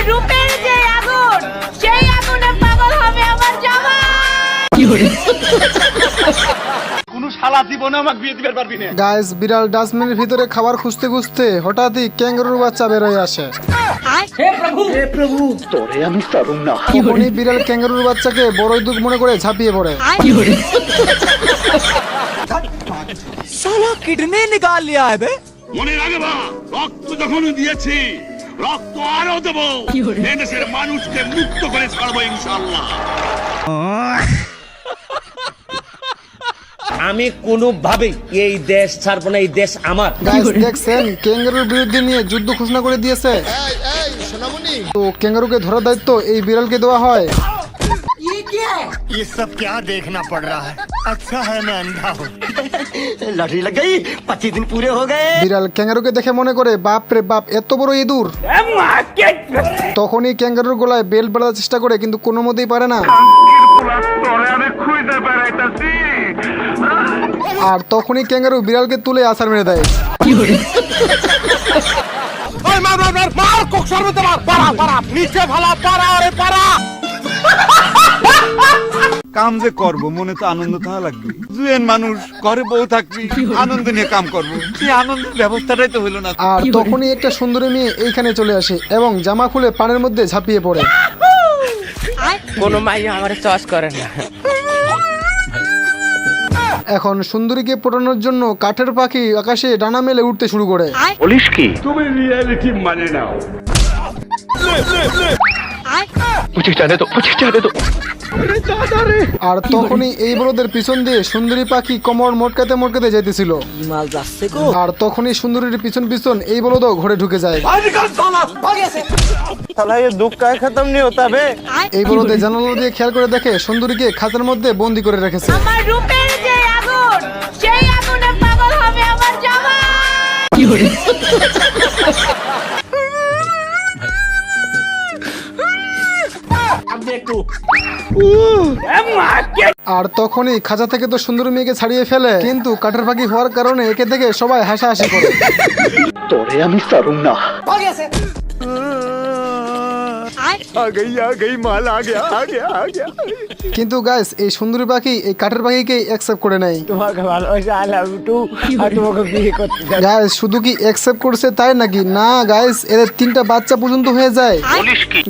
রূপের যে আগুন, সেই আগুনে পাগল হবে আমার জামাই। কোন শালা জীবনে আমাকে বিয়ে দিতে পারবি না। গাইস, বিড়াল ডাস্টবিনের ভিতরে খাবার খুঁজতে খুঁজতে হঠাৎই ক্যাঙ্গারুর বাচ্চা বের হয়ে আসে। তোরে আমি পারুম না। তখনই বিড়াল ক্যাঙ্গারুর বাচ্চাকে বড়ই দুঃখ মনে করে ঝাঁপিয়ে পড়ে। साला किडनी निकाल लिया है बे। মনে রাখবা, রক্ত যখন দিয়েছি রক্ত আরো দেবো। দেশের মানুষকে মুক্ত করে ছাড়বো ইনশাআল্লাহ। আমি কোনোভাবেই এই দেশ ছাড়বো না, এই দেশ আমার। গাইস দেখছেন, ক্যাঙ্গারুর বিরুদ্ধে নিয়ে যুদ্ধ ঘোষণা করে দিয়েছে। তো ক্যাঙ্গারুকে ধরার দায়িত্ব এই বিড়ালকে দেওয়া হয়। ये सब क्या देखना पड़ रहा है? अच्छा है मैं अंधा हूँ। লাঠি লাগ গই, 25 দিন পুরে हो गए। বিড়াল ক্যাঙ্গারুকে দেখে মনে করে, বাপ রে বাপ, এত বড় ইঁদুর। তখনই ক্যাঙ্গারুর গলায় বেল বাঁধার চেষ্টা করে, কিন্তু কোনো মতেই পারে না। আর তখনই ক্যাঙ্গারু বিড়ালকে তুলে আছাড় মেরে দেয়। কাম যে করব মনে তো আনন্দ থাকা লাগবে। জুয়েন মানুষ ঘরে বউ থাকবি, আনন্দ নিয়ে কাম করব, সেই আনন্দের ব্যবস্থাটাই তো হলো না। আর তখনই একটা সুন্দরী মেয়ে এইখানে চলে আসে এবং জামা খুলে পানির মধ্যে ঝাঁপিয়ে পড়ে। কোনো মাইয়া আমার চয়েস করে না। এখন সুন্দরীকে পটানোর জন্য কাঠের পাখি আকাশে ডানা মেলে উঠতে শুরু করে। বলিস কি? তুমি রিয়েলিটি মানে নাও। আর তখনই এই বলদের পিছন দিয়ে সুন্দরী পাখি কোমর মটকাতে মটকাতে যেতেছিল। আর তখনই সুন্দরীর পিছন পিছন এই বলদও ঘরে ঢুকে যায়। এই বলদে জানালা দিয়ে খেয়াল করে দেখে সুন্দরীকে খাঁচার মধ্যে বন্দি করে রেখেছে। আমার রূপের যে আগুন, সেই আগুনে পাগল হবে আমার জামাই। আর তখনই খাঁচা থেকে তো সুন্দরী মেয়েকে ছাড়িয়ে ফেলে, কিন্তু কাঠের পাখি হওয়ার কারণে একে থেকে সবাই হাসাহাসি করে। তোরে আমি পারুম না। কিন্তু গাইস, এই সুন্দরী পাখি এই কাঠের পাখিকে অ্যাকসেপ্ট করে নেয়। গাইস, শুধু কি অ্যাকসেপ্ট করছে তাই নাকি? না গাইস, এদের 3টা বাচ্চা পর্যন্ত হয়ে যায়।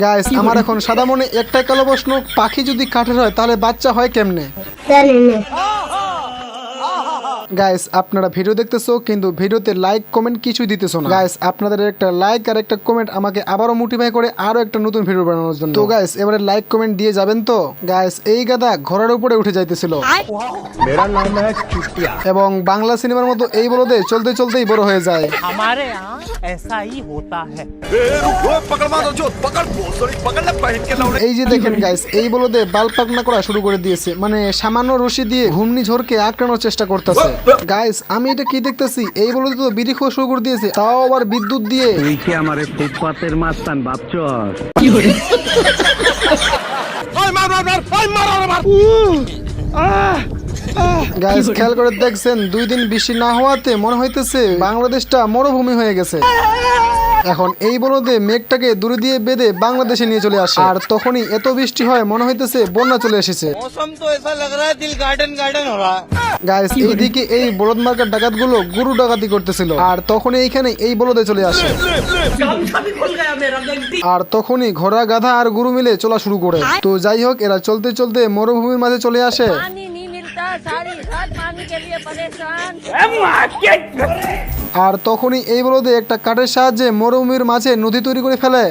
গাইস, আমার এখন সাদা মনে একটাই কালো প্রশ্ন, পাখি যদি কাঠের হয় তাহলে বাচ্চা হয় কেমনে? গাইস, আপনারা ভিডিও দেখতেছো কিন্তু ভিডিওতে লাইক কমেন্ট কিছুই দিতেছো না। গাইস, আপনাদের একটা লাইক আর একটা কমেন্ট আমাকে আবারও মোটিভেট করে আরো একটা নতুন ভিডিও বানানোর জন্য। তো গাইস, এবারে লাইক কমেন্ট দিয়ে যাবেন তো। গাইস, এই গাদা ঘোড়ার উপরে উঠে যাইতেছিল এবং বাংলা সিনেমার মতো এই বলদে চলতে চলতেই বড় হয়ে যায়। हमारे यहाँ ऐसा ही होता है। এই যে দেখেন গাইস, এই বলদে বাল পাকনা করা শুরু করে দিয়েছে, মানে সামান্য রশি দিয়ে ঘূর্ণিঝড়কে আঁকড়ানোর চেষ্টা করতেছে। গাইস, আমি এটা কি দেখতেছি, এই বলদে তো বিড়ি খাওয়া শুরু করে দিয়েছে, তাও আবার বিদ্যুৎ দিয়ে। हमारे फुटपाथের মাস্তান বাপচর। গাইস, খেয়াল করে দেখছেন, 2 দিন বৃষ্টি না হওয়াতে মনে হইতেছে বাংলাদেশটা মরুভূমি হয়ে গেছে। এখন এই বলদে মেঘটাকে দূরে দিয়ে বেঁধে বাংলাদেশে নিয়ে চলে আসে, আর তখনই এত বৃষ্টি হয় মনে হইতেছে বন্যা চলে এসেছে। मौसम तो ऐसा लग रहा है दिल गार्डन गार्डन हो रहा है। গাইস, এইদিকে এই বলদ মার্কার ডাকাতগুলো গরু ডাকাতি করতেছিল, আর তখনই এইখানে এই বলদে চলে আসে। আর তখনই ঘোড়া গাধা আর গরু মিলে চলা শুরু করে। তো যাই হোক, এরা চলতে চলতে মরুভূমির মাঝে চলে আসে। पानी नहीं मिलता, सारी रात पानी के लिए परेशान। আর তখনই এই বলদে একটা কাঠের সাহায্যে মরুভূমির মাঝে নদী তৈরি করে ফেলে।